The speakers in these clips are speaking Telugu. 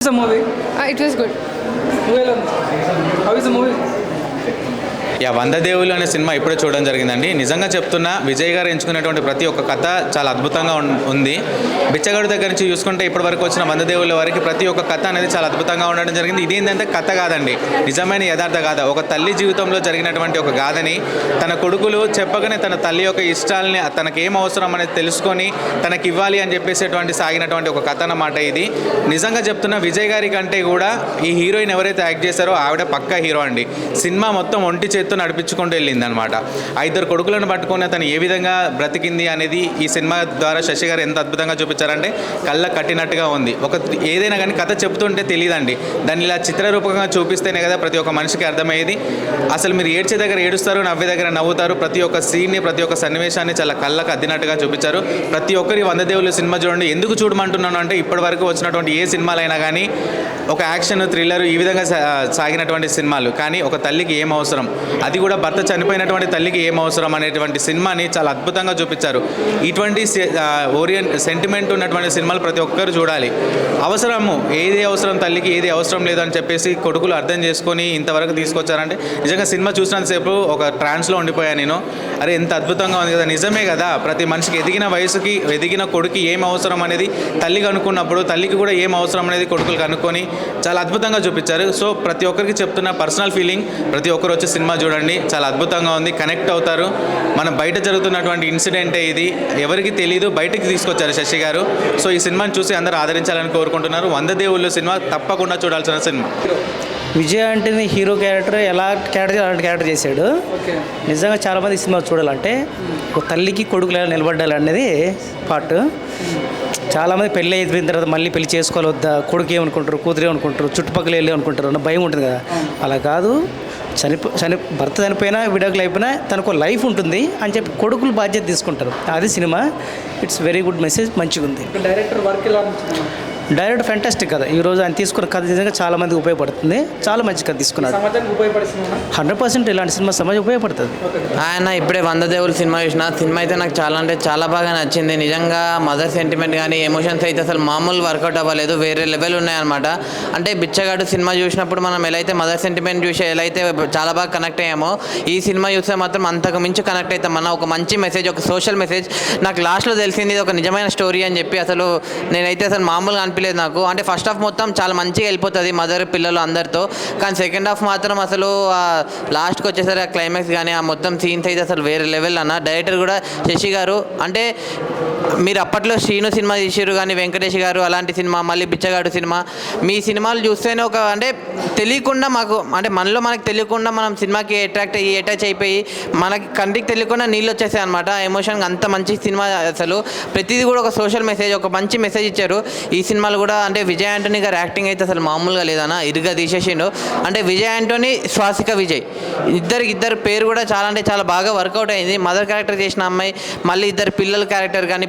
The movie? It was good. How is the movie? వంద దేవుళ్ళు అనే సినిమా ఇప్పుడే చూడడం జరిగిందండి. నిజంగా చెప్తున్నా, విజయ్ గారు ఎంచుకున్నటువంటి ప్రతి ఒక్క కథ చాలా అద్భుతంగా ఉంది. బిచ్చగాడు దగ్గర నుంచి చూసుకుంటే ఇప్పటి వరకు వచ్చిన వంద దేవుళ్ళ వరకు ప్రతి ఒక్క కథ అనేది చాలా అద్భుతంగా ఉండడం జరిగింది. ఇదేంటంటే కథ కాదండి, నిజమైన యథార్థ గాథ. ఒక తల్లి జీవితంలో జరిగినటువంటి ఒక గాథని తన కొడుకులు చెప్పగానే తన తల్లి యొక్క ఇష్టాలని, తనకి ఏం అవసరం అనేది తెలుసుకొని తనకి ఇవ్వాలి అని చెప్పేసేటువంటి సాగినటువంటి ఒక కథ అన్నమాట ఇది. నిజంగా చెప్తున్నా, విజయ్ గారి కంటే కూడా ఈ హీరోయిన్ ఎవరైతే యాక్ట్ చేశారో ఆవిడ పక్కా హీరో అండి. సినిమా మొత్తం ఒంటి చేత్తో నడిపించుకుంటూ వెళ్ళింది అనమాట. 5 కొడుకులను పట్టుకొని అతను ఏ విధంగా బ్రతికింది అనేది ఈ సినిమా ద్వారా శశి గారు ఎంత అద్భుతంగా చూపించారంటే కళ్ళ కట్టినట్టుగా ఉంది. ఏదైనా కానీ కథ చెప్తుంటే తెలియదండి, దాన్ని ఇలా చిత్రరూపంగా చూపిస్తేనే కదా ప్రతి ఒక్క మనిషికి అర్థమయ్యేది. అసలు మీరు ఏడ్చే దగ్గర ఏడుస్తారు, నవ్వే దగ్గర నవ్వుతారు. ప్రతి ఒక్క సీన్ని, ప్రతి ఒక్క సన్నివేశాన్ని చాలా కళ్ళకు అద్దినట్టుగా చూపించారు. ప్రతి ఒక్కరి వంద దేవుళ్ళ సినిమా చూడండి. ఎందుకు చూడమంటున్నాను అంటే, ఇప్పటి వరకు వచ్చినటువంటి ఏ సినిమాలైనా కానీ ఒక యాక్షన్, థ్రిల్లర్ ఈ విధంగా సాగినటువంటి సినిమాలు, కానీ ఒక తల్లికి ఏం అవసరం, అది కూడా భర్త చనిపోయినటువంటి తల్లికి ఏం అవసరం అనేటువంటి సినిమాని చాలా అద్భుతంగా చూపించారు. ఇటువంటి సెంటిమెంట్ ఉన్నటువంటి సినిమాలు ప్రతి ఒక్కరు చూడాలి. అవసరము ఏది అవసరం తల్లికి, ఏది అవసరం లేదు అని చెప్పేసి కొడుకులు అర్థం చేసుకొని ఇంతవరకు తీసుకొచ్చారంటే నిజంగా సినిమా చూసినంతసేపు ఒక ట్రాన్స్లో ఉండిపోయాను నేను. అరే ఎంత అద్భుతంగా ఉంది కదా, నిజమే కదా. ప్రతి మనిషికి ఎదిగిన వయసుకి, ఎదిగిన కొడుకు ఏం అవసరం అనేది తల్లి కనుక్కున్నప్పుడు తల్లికి కూడా ఏం అవసరం అనేది కొడుకులు కనుక్కొని చాలా అద్భుతంగా చూపించారు. సో ప్రతి ఒక్కరికి చెప్తున్న పర్సనల్ ఫీలింగ్, ప్రతి ఒక్కరు వచ్చి సినిమా చూడండి, చాలా అద్భుతంగా ఉంది. కనెక్ట్ అవుతారు. మనం బయట జరుగుతున్నటువంటి ఇన్సిడెంటే ఇది, ఎవరికి తెలియదు, బయటకు తీసుకొచ్చారు శశి గారు. సో ఈ సినిమాని చూసి అందరూ ఆదరించాలని కోరుకుంటున్నారు. వంద దేవుళ్ళు సినిమా తప్పకుండా చూడాల్సిన సినిమా. విజయ్ అంటేనే హీరో క్యారెక్టర్ ఎలా అలాంటి క్యారెక్టర్ చేశాడు. నిజంగా చాలామంది సినిమా చూడాలంటే ఒక తల్లికి కొడుకులు ఎలా నిలబడ్డాలి అనేది పార్ట్. చాలామంది పెళ్ళి అయిపోయిన తర్వాత మళ్ళీ పెళ్లి చేసుకోవాలి వద్దా, కొడుకు ఏమనుకుంటారు, కూతురు ఏమనుకుంటారు, చుట్టుపక్కల వెళ్ళి అనుకుంటారు అన్న భయం ఉంటుంది కదా. అలా కాదు, భర్త చనిపోయినా, విడాకులు అయిపోయినా తనకు లైఫ్ ఉంటుంది అని చెప్పి కొడుకులు బాధ్యత తీసుకుంటారు. అది cinema. It's very good message, మంచిగా ఉంది. డైరెక్టర్ వర్క్ ఎలా అనిపించింది? డైరెక్ట్ ఫ్యాంటాస్టిక్ కథ. ఈరోజు ఆయన తీసుకున్న కథ నిజంగా చాలా మందికి ఉపయోగపడుతుంది. చాలా మంచి కథ తీసుకున్నారు. సమాజానికి ఉపయోగపడుతుంది. 100% ఇలాంటి సినిమా సమాజం ఉపయోగపడుతుంది. ఆయన ఇప్పుడే వంద దేవుళ్ళ సినిమా చూసిన. సినిమా అయితే నాకు చాలా అంటే చాలా బాగా నచ్చింది. నిజంగా మదర్ సెంటిమెంట్ కానీ ఎమోషన్స్ అయితే అసలు మామూలు వర్కౌట్ అవ్వలేదు, వేరే లెవెల్ ఉన్నాయన్నమాట. అంటే బిచ్చగాడు సినిమా చూసినప్పుడు మనం ఎలా అయితే మదర్ సెంటిమెంట్ చూసి ఎలా అయితే చాలా బాగా కనెక్ట్ అయ్యామో, ఈ సినిమా చూస్తే మాత్రం అంతకు మించి కనెక్ట్ అవుతాం. మన ఒక మంచి మెసేజ్, ఒక సోషల్ మెసేజ్. నాకు లాస్ట్లో తెలిసింది ఇది ఒక నిజమైన స్టోరీ అని చెప్పి. అసలు నేనైతే అసలు మామూలుగా అనిపించలేదు నాకు. అంటే ఫస్ట్ హాఫ్ మొత్తం చాలా మంచిగా వెళ్ళిపోతుంది మదర్ పిల్లలు అందరితో, కానీ సెకండ్ హాఫ్ మాత్రం అసలు లాస్ట్కి వచ్చేసరికి ఆ క్లైమాక్స్ కానీ ఆ మొత్తం సీన్స్ అయితే అసలు వేరే లెవెల్ అన్న. డైరెక్టర్ కూడా శశి గారు, అంటే మీరు అప్పట్లో శ్రీను సినిమా తీసారు కానీ వెంకటేష్ గారు అలాంటి సినిమా, మళ్ళీ బిచ్చగాడు సినిమా, మీ సినిమాలు చూస్తేనే ఒక అంటే తెలియకుండా మాకు, అంటే మనలో మనకు తెలియకుండా మనం సినిమాకి అటాచ్ అయిపోయి మనకి కంటికి తెలియకుండా నీళ్ళు వచ్చేసాయి అనమాట. ఎమోషన్ అంత మంచి సినిమా. అసలు ప్రతిదీ కూడా ఒక సోషల్ మెసేజ్, ఒక మంచి మెసేజ్ ఇచ్చారు ఈ సినిమాలు కూడా. అంటే విజయ్ ఆంటోనీ గారు యాక్టింగ్ అయితే అసలు మామూలుగా లేదన్న, ఇరుగా తీసేసిండు. అంటే విజయ్ ఆంటోనీ, శ్వాసిక విజయ్ ఇద్దరు పేరు కూడా చాలా అంటే చాలా బాగా వర్కౌట్ అయింది. మదర్ క్యారెక్టర్ చేసిన అమ్మాయి, మళ్ళీ ఇద్దరు పిల్లల క్యారెక్టర్ కానీ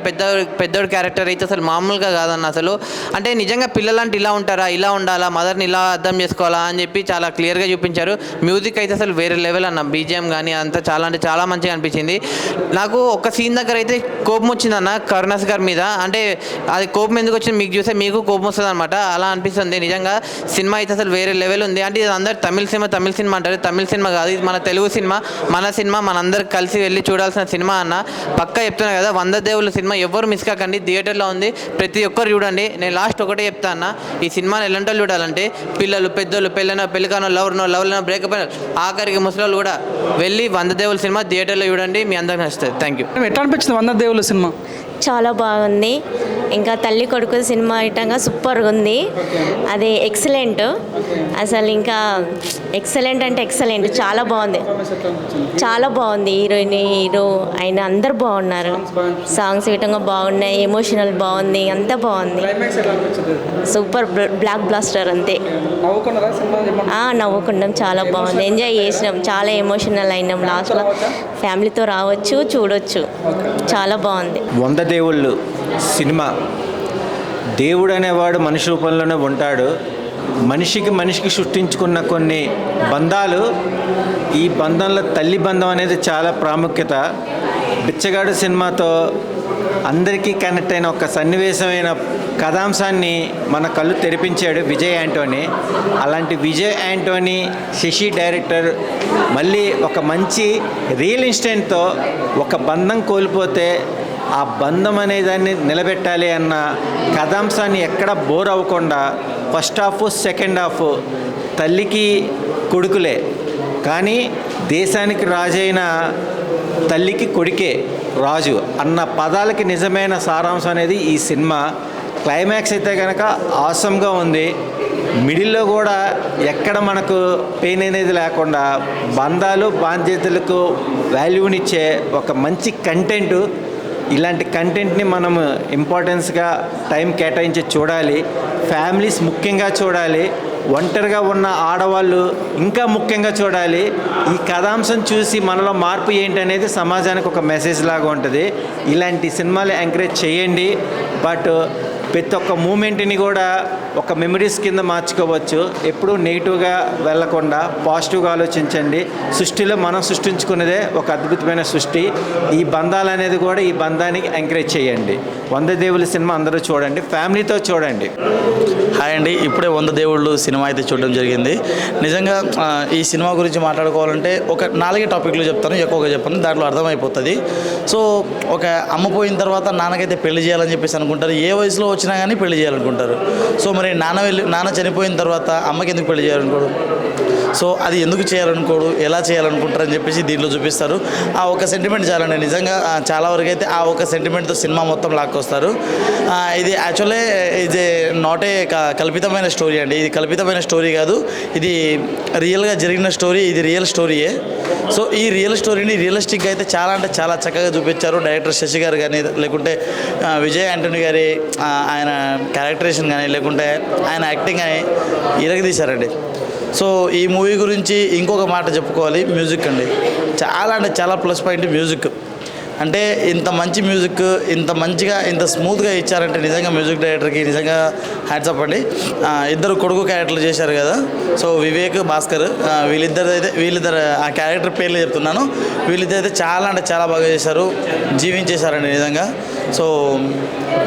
పెద్దోడి క్యారెక్టర్ అయితే అసలు మామూలుగా కాదన్న. అసలు అంటే నిజంగా పిల్లలంటే ఇలా ఉంటారా, ఇలా ఉండాలా, మదర్ని ఇలా అర్థం చేసుకోవాలా అని చెప్పి చాలా క్లియర్గా చూపించారు. మ్యూజిక్ అయితే అసలు వేరే లెవెల్ అన్న, బీజిఎం కానీ అంతా చాలా అంటే చాలా మంచిగా అనిపించింది. నాకు ఒక సీన్ దగ్గర అయితే కోపం వచ్చిందన్న కరుణాస్ గారి మీద. అంటే అది కోపం ఎందుకు వచ్చింది మీకు చూస్తే మీకు కోపం వస్తుంది అనమాట, అలా అనిపిస్తుంది. నిజంగా సినిమా అయితే అసలు వేరే లెవెల్ ఉంది. అంటే ఇది అందరు తమిళ సినిమా అంటారు, తమిళ సినిమా కాదు, ఇది మన తెలుగు సినిమా, మన సినిమా, మనందరికి కలిసి వెళ్ళి చూడాల్సిన సినిమా అన్న. పక్కా చెప్తున్నా కదా, వంద దేవుళ్ళ సినిమా ఎవరు మిస్ కాకండి. థియేటర్లో ఉంది, ప్రతి ఒక్కరు చూడండి. నేను లాస్ట్ ఒకటే చెప్తా అన్న, ఈ సినిమాని ఎలాంటి వాళ్ళు చూడాలంటే పిల్లలు, పెద్దోళ్ళు, పెళ్ళికానో, లవ్లో బ్రేకప్ అయిన ఆఖరికి ముసలి కూడా వెళ్ళి వంద దేవుళ్ళ సినిమా థియేటర్లో చూడండి, మీ అందరికి నచ్చుతుంది. Thank you. ఎట్లా అనిపించింది వంద దేవుళ్ళ సినిమా? చాలా బాగుంది. ఇంకా తల్లి కొడుకు సినిమా ఐటంగా సూపర్గా ఉంది. అది ఎక్సలెంట్, అసలు ఇంకా ఎక్సలెంట్ అంటే ఎక్సలెంట్. చాలా బాగుంది, చాలా బాగుంది. హీరోయిన్, హీరో అయిన అందరు బాగున్నారు. సాంగ్స్ విధంగా బాగున్నాయి, ఎమోషనల్ బాగుంది, అంతా బాగుంది. సూపర్ బ్లాక్ బ్లాస్టర్ అంతే. నవ్వుకున్నాం, చాలా బాగుంది, ఎంజాయ్ చేసినాం, చాలా ఎమోషనల్ అయినాం. లాస్ట్లో ఫ్యామిలీతో రావచ్చు, చూడొచ్చు, చాలా బాగుంది. వంద దేవుళ్ళు సినిమా, దేవుడు అనేవాడు మనిషి రూపంలోనే ఉంటాడు. మనిషికి సృష్టించుకున్న కొన్ని బంధాలు, ఈ బంధంలో తల్లి బంధం అనేది చాలా ప్రాముఖ్యత. బిచ్చగాడు సినిమాతో అందరికీ కనెక్ట్ అయిన ఒక సన్నివేశమైన కథాంశాన్ని మన కళ్ళు తెరిపించాడు విజయ్ యాంటోనీ. అలాంటి విజయ్ యాంటోనీ శశి డైరెక్టర్ మళ్ళీ ఒక మంచి రియల్ ఇన్సిడెంట్తో ఒక బంధం కోల్పోతే ఆ బంధం అనే దాన్ని నిలబెట్టాలి అన్న కథాంశాన్ని ఎక్కడ బోర్ అవ్వకుండా ఫస్ట్ హాఫ్ సెకండ్ హాఫ్ తల్లికి కొడుకులే కానీ దేశానికి రాజైన తల్లికి కొడుకే రాజు అన్న పదాలకి నిజమైన సారాంశం అనేది ఈ సినిమా. క్లైమాక్స్ అయితే కనుక ఆసమ్గా ఉంది. మిడిల్లో కూడా ఎక్కడ మనకు పెయిన్ అనేది లేకుండా బంధాలు బాధ్యతలకు వాల్యూనిచ్చే ఒక మంచి కంటెంట్. ఇలాంటి కంటెంట్ని మనం ఇంపార్టెన్స్గా టైం కేటాయించి చూడాలి. ఫ్యామిలీస్ ముఖ్యంగా చూడాలి. ఒంటరిగా ఉన్న ఆడవాళ్ళు ఇంకా ముఖ్యంగా చూడాలి. ఈ కథాంశం చూసి మనలో మార్పు ఏంటనేది సమాజానికి ఒక మెసేజ్ లాగా ఉంటుంది. ఇలాంటి సినిమాలు ఎంకరేజ్ చేయండి. బట్ ప్రతి ఒక్క మూమెంట్ని కూడా ఒక మెమరీస్ కింద మార్చుకోవచ్చు. ఎప్పుడూ నెగిటివ్గా వెళ్లకుండా పాజిటివ్గా ఆలోచించండి. సృష్టిలో మనం సృష్టించుకున్నదే ఒక అద్భుతమైన సృష్టి. ఈ బంధాలు అనేది కూడా ఈ బంధానికి ఎంకరేజ్ చేయండి. 100 దేవుళ్ళ సినిమా అందరూ చూడండి, ఫ్యామిలీతో చూడండి. హాయ్ అండి, ఇప్పుడే 100 దేవుళ్ళు సినిమా అయితే చూడడం జరిగింది. నిజంగా ఈ సినిమా గురించి మాట్లాడుకోవాలంటే ఒక 4 టాపిక్లు చెప్తాను, ఎక్కువగా చెప్పాను, దాంట్లో అర్థమైపోతుంది. సో ఒక అమ్మ పోయిన తర్వాత నాన్నకైతే పెళ్లి చేయాలని చెప్పేసి అనుకుంటారు. ఏ వయసులో వచ్చినా కానీ పెళ్లి చేయాలనుకుంటారు. సో మరి నాన్న చనిపోయిన తర్వాత అమ్మకి ఎందుకు పెళ్లి చేయాలనుకోడు? సో అది ఎందుకు చేయాలనుకోడు, ఎలా చేయాలనుకుంటారని చెప్పేసి దీంట్లో చూపిస్తారు. ఆ ఒక సెంటిమెంట్ చాలండి. నిజంగా చాలా వరకు అయితే ఆ ఒక సెంటిమెంట్తో సినిమా మొత్తం లాక్కొస్తారు. ఇది యాక్చువల్లీ ఇది నాట్ ఏ కల్పితమైన స్టోరీ అండి. ఇది కల్పితమైన స్టోరీ కాదు, ఇది రియల్గా జరిగిన స్టోరీ. ఇది రియల్ స్టోరీయే. సో ఈ రియల్ స్టోరీని రియలిస్టిక్గా అయితే చాలా అంటే చాలా చక్కగా చూపించారు. డైరెక్టర్ శశి గారు కానీ, లేకుంటే విజయ్ యాంటోనీ గారి ఆయన క్యారెక్టరేషన్ కానీ, లేకుంటే ఆయన యాక్టింగ్ కానీ ఇరగదీశారండి. సో ఈ మూవీ గురించి ఇంకొక మాట చెప్పుకోవాలి, మ్యూజిక్ అండి. చాలా అంటే చాలా ప్లస్ పాయింట్ మ్యూజిక్. అంటే ఇంత మంచి మ్యూజిక్ ఇంత మంచిగా ఇంత స్మూత్గా ఇచ్చారంటే నిజంగా మ్యూజిక్ డైరెక్టర్కి నిజంగా హ్యాట్సప్ అండి. ఇద్దరు కొడుకు క్యారెక్టర్లు చేశారు కదా, సో వివేక్, భాస్కర్, వీళ్ళిద్దరు ఆ క్యారెక్టర్ పేర్లు చెప్తున్నాను. వీళ్ళిద్దరు అయితే చాలా అంటే చాలా బాగా చేశారు, జీవించేశారండి నిజంగా. సో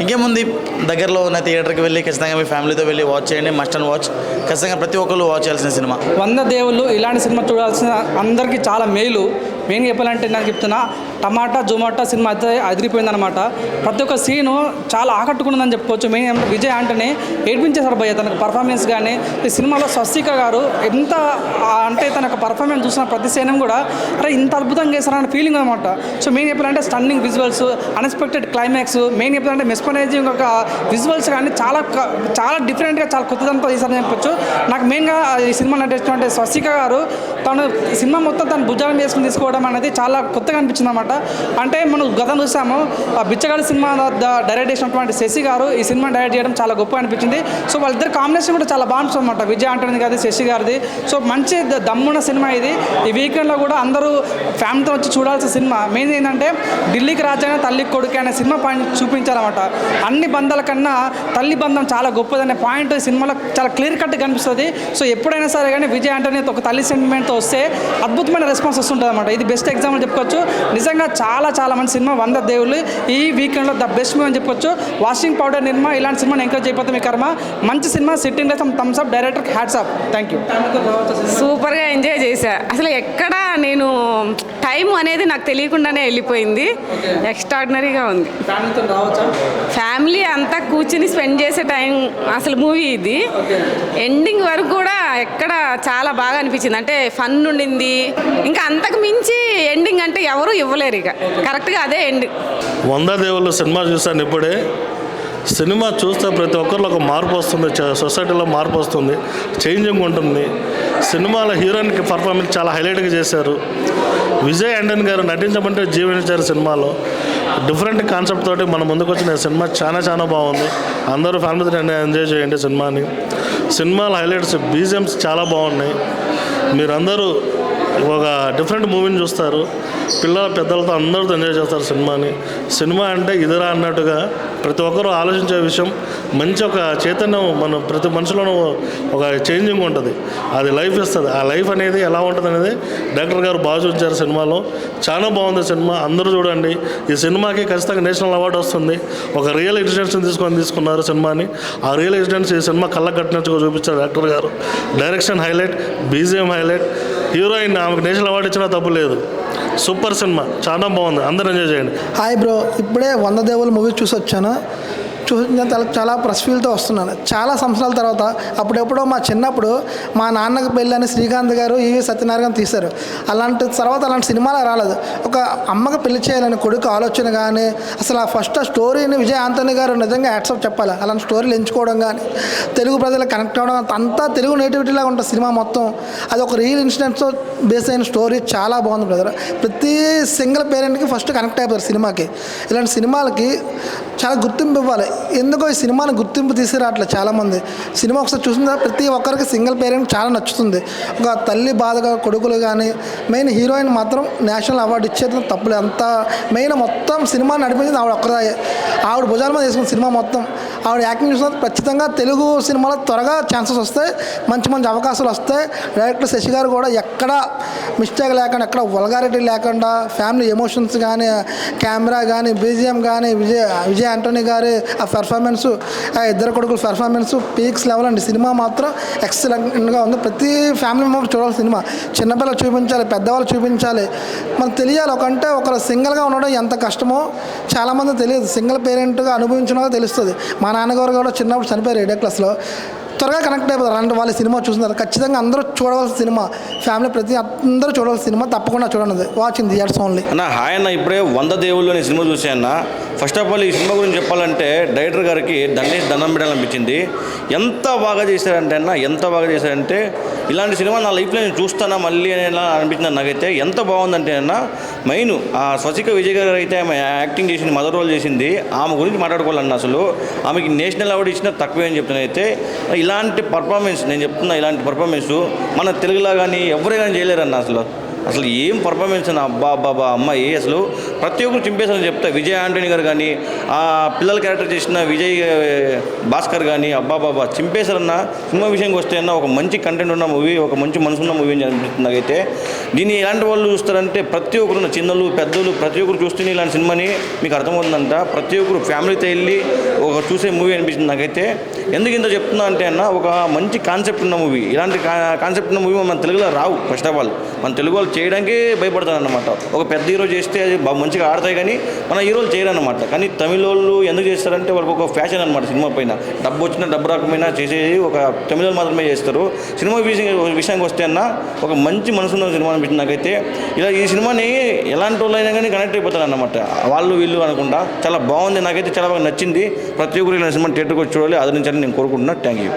ఇంకేముంది, దగ్గరలో ఉన్న థియేటర్కి వెళ్ళి ఖచ్చితంగా మీ ఫ్యామిలీతో వెళ్ళి వాచ్ చేయండి. మస్ట్ అండ్ వాచ్, ఖచ్చితంగా ప్రతి ఒక్కరు వాచ్ చేయాల్సిన సినిమా 100 దేవుళ్ళు. ఇలాంటి సినిమా చూడాల్సిన అందరికీ చాలా మేలు. మెయిన్గా చెప్పాలంటే నాకు చెప్తున్నా, టమాటా జొమాటా సినిమా అయితే అదిరిపోయిందనమాట. ప్రతి ఒక్క సీను చాలా ఆకట్టుకున్నదని చెప్పుకోవచ్చు. మెయిన్ విజయ్ యాంటోనీ ఏడ్పించేశారు భయ్య. తనకు పర్ఫార్మెన్స్ కానీ ఈ సినిమాలో స్వస్తిక గారు ఎంత అంటే తనకు పర్ఫార్మెన్స్ చూసిన ప్రతి సీనం కూడా అరే ఇంత అద్భుతంగా చేశారన్న ఫీలింగ్ అనమాట. సో మెయిన్ చెప్పాలంటే stunning visuals, unexpected climax, main చెప్పాలంటే మెస్పనైజింగ్ ఒక విజువల్స్ కానీ చాలా డిఫరెంట్గా చాలా కొత్తదంతా చేశారని చెప్పొచ్చు. నాకు మెయిన్గా ఈ సినిమా నటించినటువంటి స్వస్తిక గారు తను సినిమా మొత్తం తను భుజాలను వేసుకుని తీసుకోవడం అనేది చాలా కొత్తగా అనిపించింది అనమాట. అంటే మనం గతం చూసాము, బిచ్చగాడి సినిమా డైరెక్ట్ చేసినటువంటి శశి గారు ఈ సినిమా డైరెక్ట్ చేయడం చాలా గొప్పగా అనిపించింది. సో వాళ్ళిద్దరు కాంబినేషన్ కూడా చాలా బాగుంటుంది అనమాట, విజయ్ యాంటోనీ గారిది, శశి గారిది. సో మంచి దమ్మున్న సినిమా ఇది. ఈ వీకెండ్లో కూడా అందరూ ఫ్యామిలీతో వచ్చి చూడాల్సిన సినిమా. మెయిన్ ఏంటంటే ఢిల్లీకి రాజైన తల్లి కొడుకు అనే సినిమా పాయింట్ చూపించారన్నమాట. అన్ని బంధాల కన్నా తల్లి బంధం చాలా గొప్పదనే పాయింట్ ఈ సినిమాలో చాలా క్లియర్ కట్గా కనిపిస్తుంది. సో ఎప్పుడైనా సరే కానీ విజయ్ యాంటోనీ ఒక తల్లి సెంటిమెంట్తో వస్తే అద్భుతమైన రెస్పాన్స్ వస్తుంటుంది అనమాట. ఇది బెస్ట్ ఎగ్జాంపుల్ చెప్పుకోవచ్చు. నిజంగా చాలా చాలా మంచి సినిమా 100 దేవుళ్ళు. ఈ వీకెండ్లో ద బెస్ట్ మూవీ అని చెప్పొచ్చు. వాషింగ్ పౌడర్ నిర్మా ఇలాంటి సినిమాని ఎంకరేజ్ చేయకపోతే మీ కర్మ. మంచి సినిమా, సిట్టింగ్ లో thumbs up, director hats up. Thank you. సూపర్గా ఎంజాయ్ చేశా. అసలు ఎక్కడ నేను టైం అనేది నాకు తెలియకుండానే వెళ్ళిపోయింది. ఎక్స్ట్రాడినరీగా ఉంది. ఫ్యామిలీ అంతా కూర్చుని స్పెండ్ చేసే టైం అసలు మూవీ ఇది. ఎండింగ్ వరకు కూడా ఎక్కడ చాలా బాగా అనిపించింది. అంటే ఫన్ ఉండింది. ఇంకా అంతకు మించి ఎండింగ్ అంటే ఎవరు ఇవ్వలేరు. ఇక కరెక్ట్గా అదే ఎండింగ్. 100 దేవుళ్ళు సినిమా చూశాను ఇప్పుడే. సినిమా చూస్తే ప్రతి ఒక్కరిలో ఒక మార్పు వస్తుంది, సొసైటీలో మార్పు వస్తుంది, చేంజింగ్ ఉంటుంది. సినిమాలో హీరోయిన్కి పర్ఫార్మెన్స్ చాలా హైలైట్గా చేశారు. విజయ్ యాంటోనీ గారు నటించమంటే జీవించారు సినిమాలో. డిఫరెంట్ కాన్సెప్ట్ తోటి మన ముందుకు వచ్చిన సినిమా చాలా చాలా బాగుంది. అందరూ ఫ్యామిలీతో ఎంజాయ్ చేయండి సినిమాని. సినిమాలో హైలైట్స్, బీజిఎమ్స్ చాలా బాగున్నాయి. మీరందరూ ఒక డిఫరెంట్ మూవీని చూస్తారు. పిల్లల పెద్దలతో అందరితో ఎంజాయ్ చేస్తారు సినిమాని. సినిమా అంటే ఇదిరా అన్నట్టుగా ప్రతి ఒక్కరూ ఆలోచించే విషయం. మంచి ఒక చైతన్యం మన ప్రతి మనిషిలోనూ ఒక చేంజింగ్ ఉంటుంది. అది లైఫ్ ఇస్తుంది. ఆ లైఫ్ అనేది ఎలా ఉంటుంది అనేది డైరెక్టర్ గారు బాగా చూపించారు సినిమాలో. చాలా బాగుంది సినిమా. అందరూ చూడండి. ఈ సినిమాకి ఖచ్చితంగా నేషనల్ అవార్డు వస్తుంది. ఒక రియల్ ఇన్సిడెంట్స్ని తీసుకున్నారు సినిమాని. ఆ రియల్ ఇన్సిడెంట్స్ ఈ సినిమా కళ్ళకు కట్టినట్టుగా చూపించారు డైరెక్టర్ గారు. Direction highlight, BGM highlight, heroine ఆమెకు నేషనల్ అవార్డు ఇచ్చినా తప్పు లేదు. సూపర్ సినిమా, చాలా బాగుంది. అందరూ ఎంజాయ్ చేయండి. హాయ్ బ్రో, ఇప్పుడే 100 దేవుళ్ళు మూవీ చూసి వచ్చాను. చాలా ప్రెస్ ఫీల్తో వస్తున్నాను. చాలా సంవత్సరాల తర్వాత అప్పుడెప్పుడో మా చిన్నప్పుడు మా నాన్నకి పెళ్ళని శ్రీకాంత్ గారు ఈవి సత్యనారాయణ తీశారు. అలాంటి సినిమాలు రాలేదు. ఒక అమ్మకి పెళ్లి చేయాలని కొడుకు ఆలోచన కానీ అసలు ఆ ఫస్ట్ స్టోరీని విజయ్ ఆంటోనీ గారు నిజంగా యాక్సెప్ట్ చెప్పాలి. అలాంటి స్టోరీలు ఎంచుకోవడం కానీ తెలుగు ప్రజలకు కనెక్ట్ అవ్వడం అంతా తెలుగు నేటివిటీలాగా ఉంటుంది సినిమా మొత్తం. అది ఒక రియల్ ఇన్సిడెంట్స్తో బేస్ అయిన స్టోరీ చాలా బాగుంది బ్రదర్. ప్రతి సింగిల్ పేరెంట్కి ఫస్ట్ కనెక్ట్ అయిపోతారు సినిమాకి. ఇలాంటి సినిమాలకి చాలా గుర్తింపు ఇవ్వాలి. ఎందుకో ఈ సినిమాని గుర్తింపు తీసుకురావట్లేదు చాలామంది. సినిమా ఒకసారి చూసిన ప్రతి ఒక్కరికి సింగిల్ పేరెంట్ చాలా నచ్చుతుంది. ఒక తల్లి బాధగా కొడుకులు కానీ మెయిన్ హీరోయిన్ మాత్రం నేషనల్ అవార్డు ఇచ్చేది తప్పులేదు. అంత మెయిన్ మొత్తం సినిమా నడిపించింది ఆవిడ ఒక్కదాయే. ఆవిడ భుజాల మీద వేసుకున్న సినిమా మొత్తం ఆవిడ యాక్టింగ్ చూసిన ఖచ్చితంగా తెలుగు సినిమాలో త్వరగా ఛాన్సెస్ వస్తాయి, మంచి మంచి అవకాశాలు వస్తాయి. డైరెక్టర్ శశి గారు కూడా ఎక్కడ మిస్టేక్ లేకుండా, ఎక్కడ వల్గారిటీ లేకుండా ఫ్యామిలీ ఎమోషన్స్ కానీ, కెమెరా కానీ, బీజిఎం కానీ, విజయ్ ఆంటోనీ గారి ఆ పెర్ఫార్మెన్స్, ఆ ఇద్దరు కొడుకుల పెర్ఫార్మెన్స్ పీక్స్ లెవెల్ అండి. సినిమా మాత్రం ఎక్సలెంట్గా ఉంది. ప్రతి ఫ్యామిలీ మెంబర్ చూడాలి సినిమా. చిన్నపిల్లలు చూపించాలి, పెద్దవాళ్ళు చూపించాలి. మనకు తెలియాలి ఒకరు సింగిల్గా ఉండడం ఎంత కష్టమో చాలామంది తెలియదు. సింగిల్ పేరెంట్గా అనుభవించిన తెలుస్తుంది. మా నాన్నగారు కూడా చిన్నప్పుడు చనిపోయారు 8వ క్లాస్లో. త్వరగా కనెక్ట్ అయిపోతారు అంటే వాళ్ళు సినిమా చూస్తున్నారు. ఖచ్చితంగా అందరూ చూడవలసిన సినిమా. ఫ్యామిలీ ప్రతి అందరూ చూడవలసిన సినిమా. తప్పకుండా చూడండి. Watching theatres only. అన్న హాయ్ అన్న, ఇప్పుడే 100 దేవుళ్ళు అనే సినిమా చూసాయన్న. ఫస్ట్ ఆఫ్ ఆల్ ఈ సినిమా గురించి చెప్పాలంటే డైరెక్టర్ గారికి దండం పెట్టాలనిపించింది. ఎంత బాగా చేశారంటే అన్న, ఎంత బాగా చేశారంటే ఇలాంటి సినిమా నా లైఫ్లో నేను చూస్తానా మళ్ళీ అనేలా అనిపించింది నాకైతే. ఎంత బాగుందంటే అన్న, మెయిన్ ఆ స్వసిక విజయ్ గారు అయితే ఆమె యాక్టింగ్ చేసింది, మదర్ రోల్ చేసింది. ఆమె గురించి మాట్లాడుకోవాలన్న. అసలు ఆమెకి నేషనల్ అవార్డు ఇచ్చినా తక్కువే అని చెప్తున్నానైతే. ఇలాంటి పర్ఫార్మెన్స్ నేను చెప్తున్నా, ఇలాంటి పర్ఫార్మెన్స్ మన తెలుగులో కానీ ఎవరే కానీ చేయలేరన్న. అసలు ఏం పర్ఫార్మెన్స్ అన్న. అబ్బా అమ్మాయి అసలు ప్రతి ఒక్కరు చింపేసారని చెప్తా. విజయ్ ఆంటోనీ గారు కానీ, ఆ పిల్లల క్యారెక్టర్ చేసిన విజయ్ భాస్కర్ కానీ అబ్బాబాబా చింపేశారన్న. సినిమా విషయంకి వస్తే అన్న ఒక మంచి కంటెంట్ ఉన్న మూవీ, ఒక మంచి మనసున్న మూవీ అని అనిపిస్తుంది నాకైతే. దీన్ని ఎలాంటి వాళ్ళు చూస్తారంటే ప్రతి ఒక్కరు, చిన్నలు పెద్దలు ప్రతి ఒక్కరు చూస్తేనే ఇలాంటి సినిమాని మీకు అర్థమవుతుందంట. ప్రతి ఒక్కరు ఫ్యామిలీతో వెళ్ళి ఒక చూసే మూవీ అనిపిస్తుంది నాకైతే. ఎందుకు ఇంత చెప్తున్నా అంటే అన్న, ఒక మంచి కాన్సెప్ట్ ఉన్న మూవీ, ఇలాంటి కాన్సెప్ట్ ఉన్న మూవీ మన తెలుగులో రావు. ఫస్ట్ ఆఫ్ ఆల్ మన తెలుగు వాళ్ళు చేయడానికి భయపడతారు అన్నమాట. ఒక పెద్ద హీరో చేస్తే అది మంచిగా ఆడతాయి కానీ మన హీరోలు చేయరన్నమాట. కానీ తమిళ వాళ్ళు ఎందుకు చేస్తారంటే వాళ్ళకి ఒక ఫ్యాషన్ అనమాట. సినిమా పైన డబ్బు వచ్చినా డబ్బు రాకపోయినా చేసేది ఒక తమిళ వాళ్ళు మాత్రమే చేస్తారు. సినిమా విషయానికి వస్తే అన్న ఒక మంచి మనసున్న సినిమా అనిపించింది నాకైతే. ఇలా ఈ సినిమాని ఎలాంటి వాళ్ళు అయినా కానీ కనెక్ట్ అయిపోతారు అన్నమాట. వాళ్ళు వీళ్ళు అనకుండా చాలా బాగుంది. నాకైతే చాలా బాగా నచ్చింది. ప్రతి ఒక్కరు ఇలా సినిమా థియేటర్కి వచ్చి చూడాలి, ఆదరించాలని నేను కోరుకుంటున్నాను. Thank you.